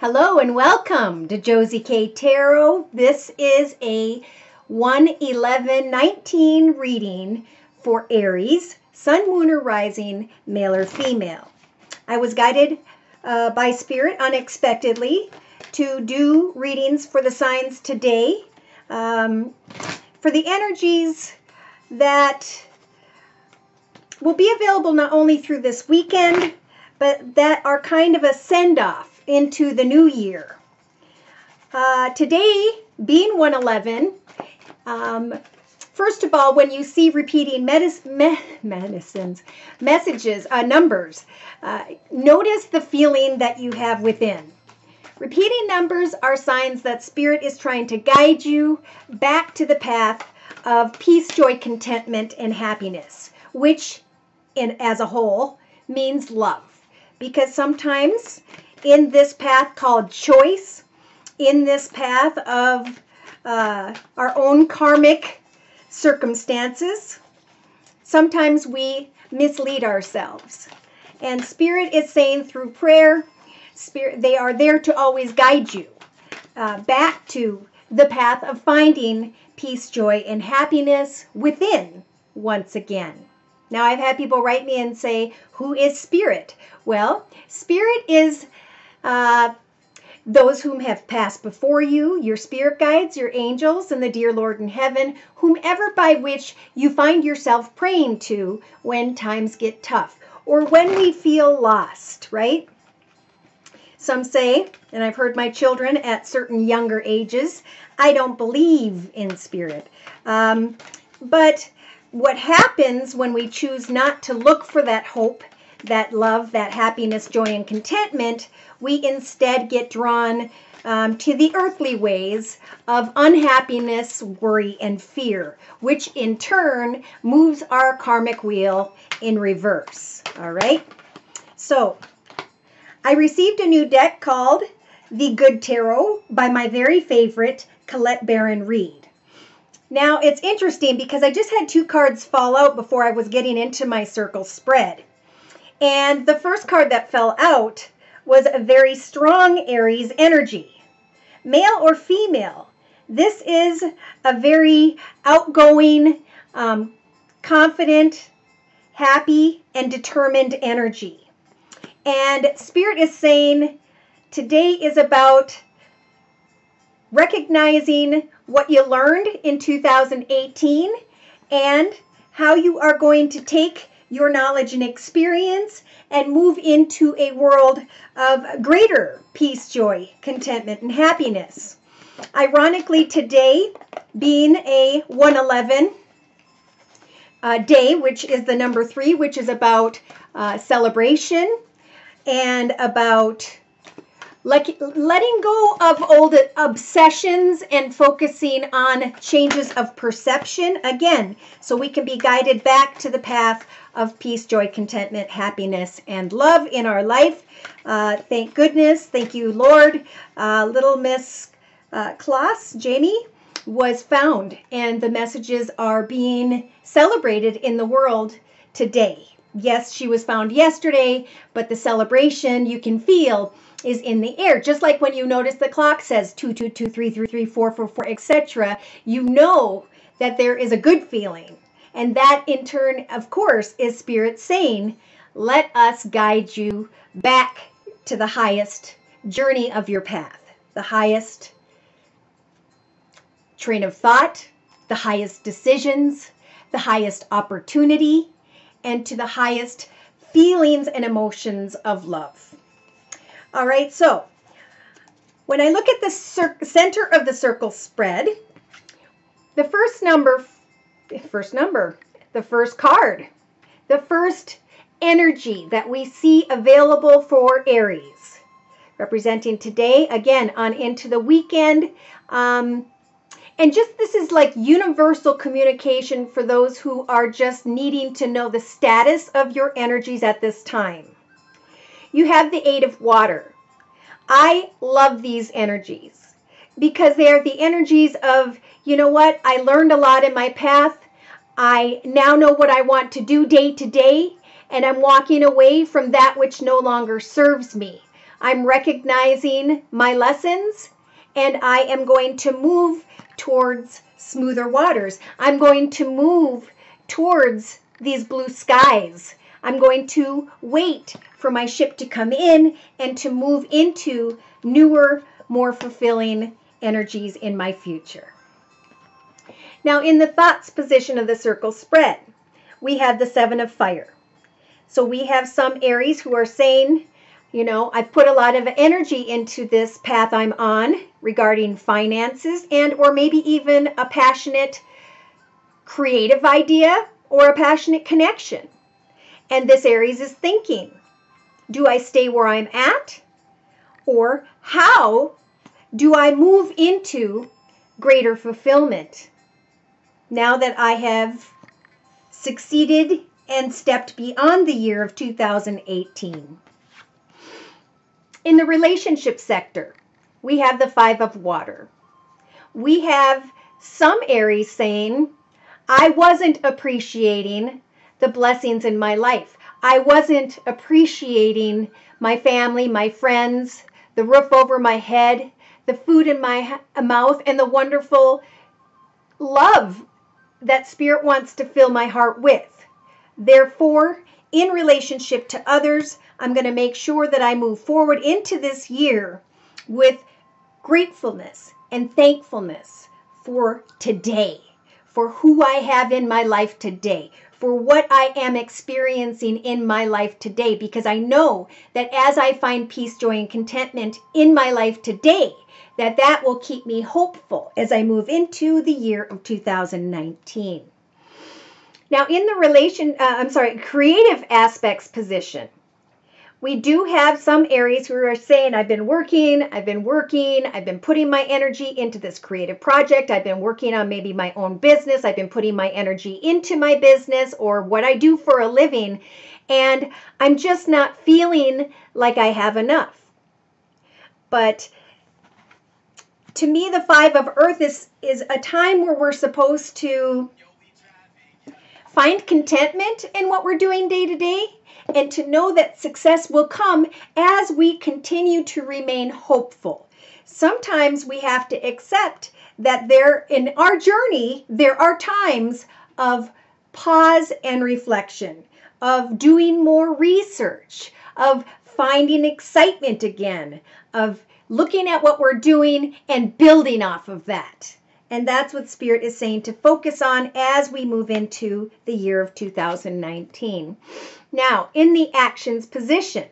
Hello and welcome to Josie K Tarot. This is a 1/11/19 reading for Aries, Sun, Moon, or Rising, male or female. I was guided by Spirit unexpectedly to do readings for the signs today, for the energies that will be available not only through this weekend, but that are kind of a send-off into the new year. Today, being 1/11, first of all, when you see repeating numbers, notice the feeling that you have within. Repeating numbers are signs that Spirit is trying to guide you back to the path of peace, joy, contentment, and happiness, which, as a whole, means love. Because sometimes in this path called choice, in this path of our own karmic circumstances, sometimes we mislead ourselves. And Spirit is saying through prayer, they are there to always guide you back to the path of finding peace, joy, and happiness within once again. Now, I've had people write me and say, who is Spirit? Well, Spirit is those whom have passed before you, your spirit guides, your angels, and the dear Lord in heaven, whomever by which you find yourself praying to when times get tough or when we feel lost, right? Some say, and I've heard my children at certain younger ages, I don't believe in Spirit. But what happens when we choose not to look for that hope, that love, that happiness, joy, and contentment, we instead get drawn to the earthly ways of unhappiness, worry, and fear, which in turn moves our karmic wheel in reverse. All right? So, I received a new deck called The Good Tarot by my very favorite Colette Baron Reed. Now, it's interesting because I just had two cards fall out before I was getting into my circle spread. And the first card that fell out was a very strong Aries energy. Male or female, this is a very outgoing, confident, happy, and determined energy. And Spirit is saying today is about recognizing what you learned in 2018 and how you are going to take your knowledge and experience and move into a world of greater peace, joy, contentment, and happiness. Ironically, today being a 1/11 day, which is the number 3, which is about celebration and about letting go of old obsessions and focusing on changes of perception, again, so we can be guided back to the path of peace, joy, contentment, happiness, and love in our life. Thank goodness. Thank you, Lord. Little Miss Klaas, Jamie, was found, and the messages are being celebrated in the world today. Yes, she was found yesterday, but the celebration you can feel is in the air. Just like when you notice the clock says 2, 2, 2, 3, 3, 3, 4, 4, 4, etc., you know that there is a good feeling. And that in turn, of course, is Spirit saying, let us guide you back to the highest journey of your path, the highest train of thought, the highest decisions, the highest opportunity, and to the highest feelings and emotions of love. All right, so when I look at the center of the circle spread, the first card, the first energy that we see available for Aries, representing today, again, on into the weekend. And just this is like universal communication for those who are just needing to know the status of your energies at this time. You have the 8 of water. I love these energies because they are the energies of, you know what, I learned a lot in my path. I now know what I want to do day to day, and I'm walking away from that which no longer serves me. I'm recognizing my lessons, and I am going to move towards smoother waters. I'm going to move towards these blue skies. I'm going to wait for my ship to come in and to move into newer, more fulfilling energies in my future. Now, in the thoughts position of the circle spread, we have the 7 of fire. So we have some Aries who are saying, you know, I've put a lot of energy into this path I'm on regarding finances, and or maybe even a passionate creative idea or a passionate connection. And this Aries is thinking, do I stay where I'm at? Or how do I move into greater fulfillment now that I have succeeded and stepped beyond the year of 2018? In the relationship sector, we have the 5 of water. We have some Aries saying, I wasn't appreciating the blessings in my life. I wasn't appreciating my family, my friends, the roof over my head, the food in my mouth, and the wonderful love that Spirit wants to fill my heart with. Therefore, in relationship to others, I'm going to make sure that I move forward into this year with gratefulness and thankfulness for today, for who I have in my life today, for what I am experiencing in my life today, because I know that as I find peace, joy, and contentment in my life today, that will keep me hopeful as I move into the year of 2019. Now, in the creative aspects position, we do have some Aries who are saying, I've been putting my energy into this creative project. I've been working on maybe my own business. I've been putting my energy into my business or what I do for a living. And I'm just not feeling like I have enough. But to me, the 5 of Earth is a time where we're supposed to find contentment in what we're doing day to day, and to know that success will come as we continue to remain hopeful. Sometimes we have to accept that in our journey, there are times of pause and reflection, of doing more research, of finding excitement again, of looking at what we're doing and building off of that. And that's what Spirit is saying to focus on as we move into the year of 2019. Now, in the actions position,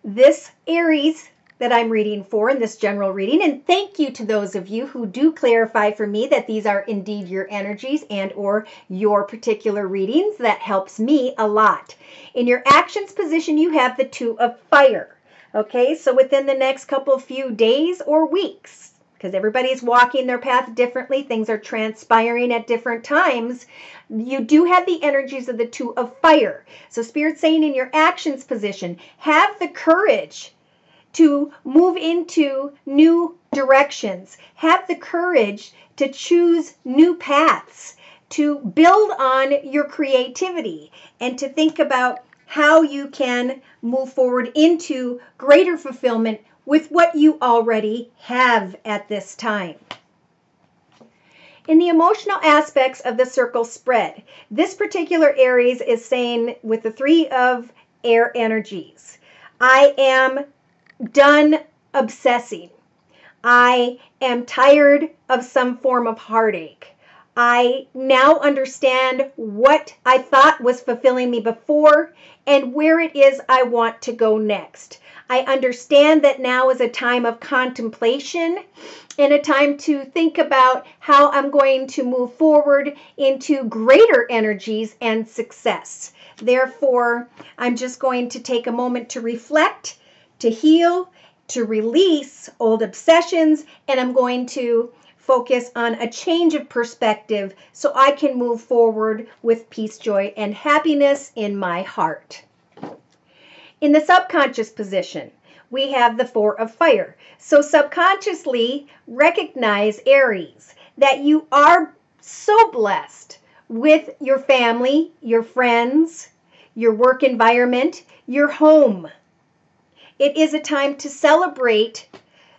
this Aries that I'm reading for in this general reading, and thank you to those of you who do clarify for me that these are indeed your energies and or your particular readings. That helps me a lot. In your actions position, you have the 2 of fire. Okay, so within the next few days or weeks, because everybody's walking their path differently, things are transpiring at different times, you do have the energies of the 2 of fire. So Spirit's saying in your actions position, have the courage to move into new directions. Have the courage to choose new paths, to build on your creativity, and to think about how you can move forward into greater fulfillment with what you already have at this time. In the emotional aspects of the circle spread, this particular Aries is saying with the 3 of air energies, I am done obsessing. I am tired of some form of heartache. I now understand what I thought was fulfilling me before and where it is I want to go next. I understand that now is a time of contemplation and a time to think about how I'm going to move forward into greater energies and success. Therefore, I'm just going to take a moment to reflect, to heal, to release old obsessions, and I'm going to focus on a change of perspective so I can move forward with peace, joy, and happiness in my heart. In the subconscious position, we have the 4 of fire. So subconsciously recognize, Aries, that you are so blessed with your family, your friends, your work environment, your home. It is a time to celebrate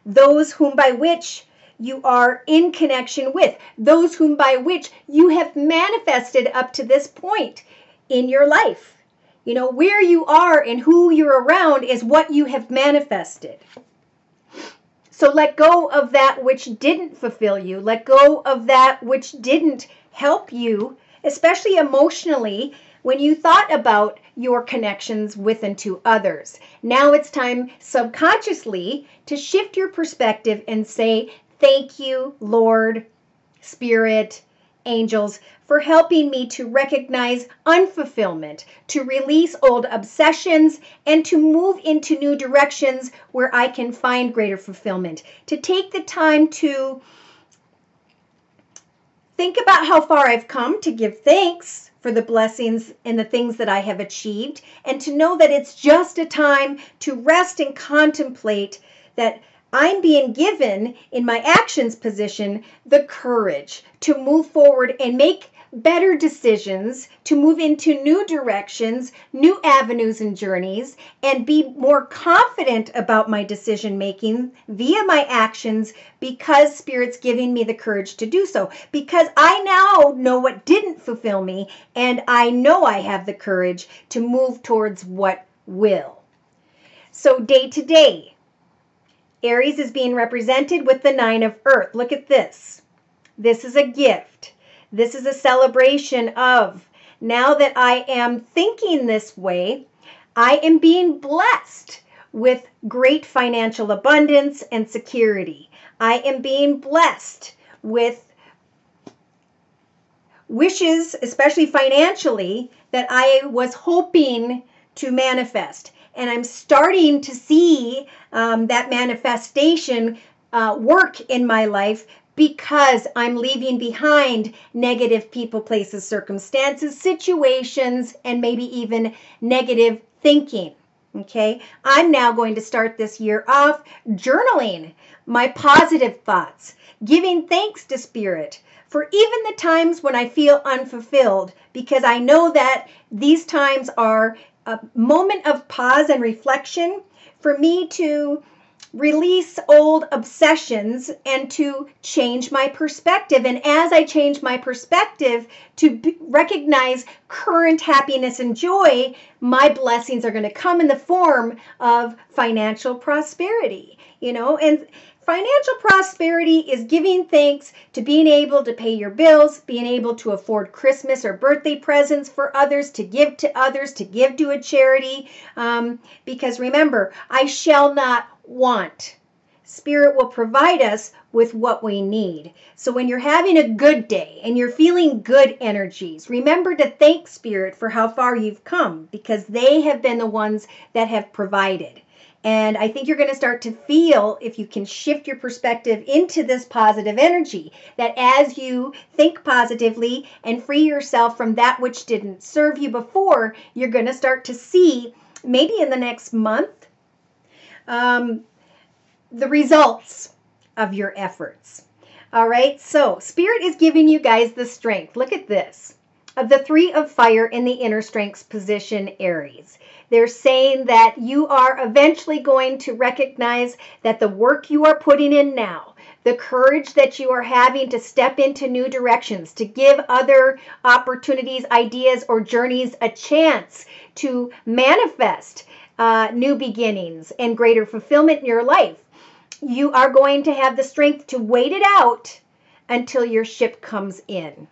those whom by which you are in connection with, those whom by which you have manifested up to this point in your life. You know, where you are and who you're around is what you have manifested. So let go of that which didn't fulfill you. Let go of that which didn't help you, especially emotionally, when you thought about your connections with and to others. Now it's time subconsciously to shift your perspective and say, thank you, Lord, Spirit, angels, for helping me to recognize unfulfillment, to release old obsessions, and to move into new directions where I can find greater fulfillment. To take the time to think about how far I've come, to give thanks for the blessings and the things that I have achieved, and to know that it's just a time to rest and contemplate that I'm being given in my actions position the courage to move forward and make better decisions, to move into new directions, new avenues and journeys, and be more confident about my decision making via my actions, because Spirit's giving me the courage to do so. Because I now know what didn't fulfill me, and I know I have the courage to move towards what will. So day to day, Aries is being represented with the 9 of Earth. Look at this. This is a gift. This is a celebration of, now that I am thinking this way, I am being blessed with great financial abundance and security. I am being blessed with wishes, especially financially, that I was hoping to manifest. And I'm starting to see that manifestation work in my life, because I'm leaving behind negative people, places, circumstances, situations, and maybe even negative thinking. Okay, I'm now going to start this year off journaling my positive thoughts, giving thanks to Spirit for even the times when I feel unfulfilled, because I know that these times are a moment of pause and reflection for me to release old obsessions and to change my perspective. And as I change my perspective to recognize current happiness and joy, my blessings are going to come in the form of financial prosperity, you know. And financial prosperity is giving thanks to being able to pay your bills, being able to afford Christmas or birthday presents for others, to give to a charity. Because remember, I shall not want. Spirit will provide us with what we need. So when you're having a good day and you're feeling good energies, remember to thank Spirit for how far you've come, because they have been the ones that have provided. And I think you're going to start to feel, if you can shift your perspective into this positive energy, that as you think positively and free yourself from that which didn't serve you before, you're going to start to see, maybe in the next month, the results of your efforts. All right, so Spirit is giving you guys the strength. Look at this. Of the 3 of fire in the inner strengths position, Aries. They're saying that you are eventually going to recognize that the work you are putting in now, the courage that you are having to step into new directions, to give other opportunities, ideas, or journeys a chance to manifest new beginnings and greater fulfillment in your life. You are going to have the strength to wait it out until your ship comes in.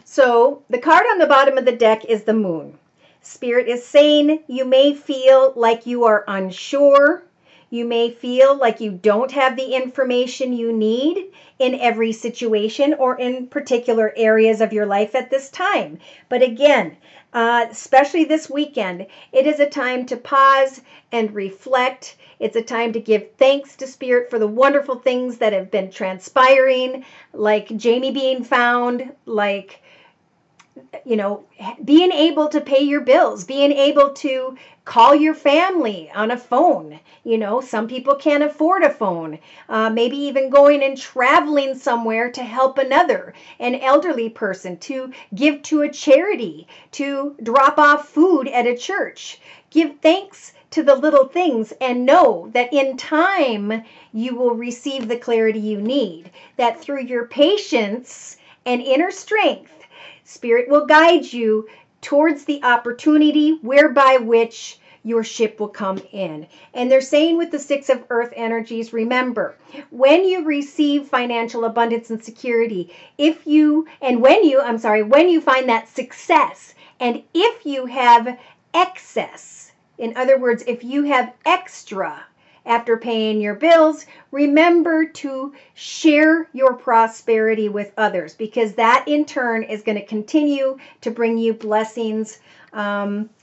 So the card on the bottom of the deck is the Moon. Spirit is saying you may feel like you are unsure. You may feel like you don't have the information you need in every situation or in particular areas of your life at this time. But again, especially this weekend, it is a time to pause and reflect. It's a time to give thanks to Spirit for the wonderful things that have been transpiring, like Jamie being found, like, you know, being able to pay your bills, being able to call your family on a phone. You know, some people can't afford a phone. Maybe even going and traveling somewhere to help an elderly person, to give to a charity, to drop off food at a church. Give thanks to the little things and know that in time you will receive the clarity you need, that through your patience and inner strength, Spirit will guide you towards the opportunity whereby which your ship will come in. And they're saying with the Six of Earth energies, remember, when you receive financial abundance and security, when you find that success, and if you have excess, in other words, if you have extra after paying your bills, remember to share your prosperity with others, because that in turn is going to continue to bring you blessings,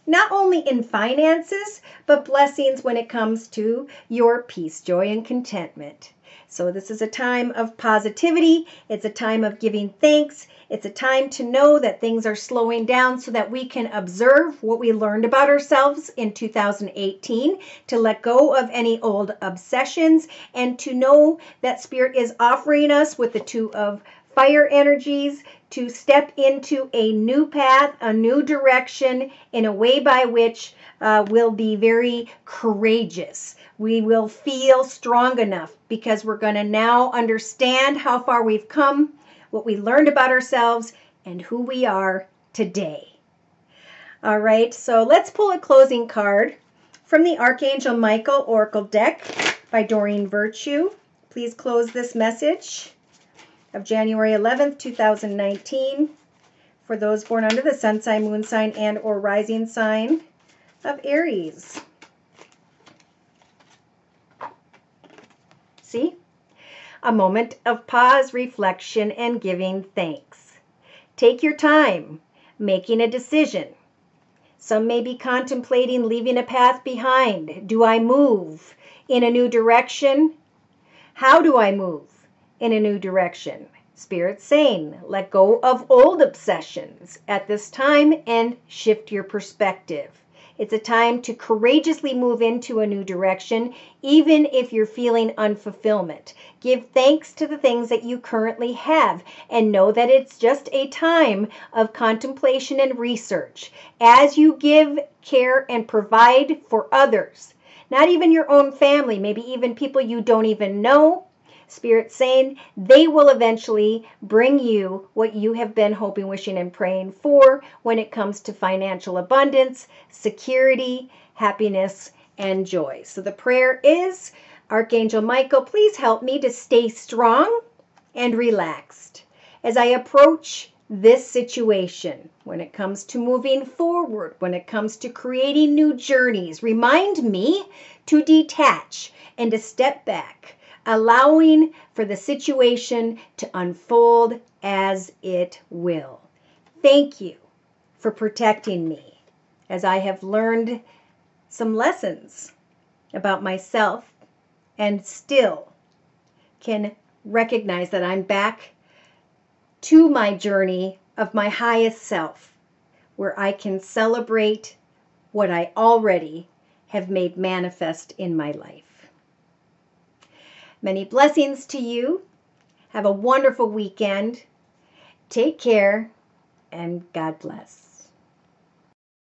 not only in finances, but blessings when it comes to your peace, joy, and contentment. So this is a time of positivity. It's a time of giving thanks. It's a time to know that things are slowing down so that we can observe what we learned about ourselves in 2018, to let go of any old obsessions, and to know that Spirit is offering us with the Two of Fire energies to step into a new path, a new direction, in a way by which we'll be very courageous. We will feel strong enough because we're going to now understand how far we've come, what we learned about ourselves, and who we are today. All right, so let's pull a closing card from the Archangel Michael Oracle deck by Doreen Virtue. Please close this message of January 11th, 2019 for those born under the sun sign, moon sign, and or rising sign of Aries. See? A moment of pause, reflection, and giving thanks. Take your time making a decision. Some may be contemplating leaving a path behind. Do I move in a new direction? How do I move in a new direction? Spirit saying, let go of old obsessions at this time and shift your perspective. It's a time to courageously move into a new direction, even if you're feeling unfulfillment. Give thanks to the things that you currently have, and know that it's just a time of contemplation and research. As you give, care, and provide for others, not even your own family, maybe even people you don't even know, Spirit saying they will eventually bring you what you have been hoping, wishing, and praying for when it comes to financial abundance, security, happiness, and joy. So the prayer is, Archangel Michael, please help me to stay strong and relaxed as I approach this situation when it comes to moving forward, when it comes to creating new journeys. Remind me to detach and to step back, allowing for the situation to unfold as it will. Thank you for protecting me as I have learned some lessons about myself and still can recognize that I'm back to my journey of my highest self, where I can celebrate what I already have made manifest in my life. Many blessings to you. Have a wonderful weekend. Take care, and God bless.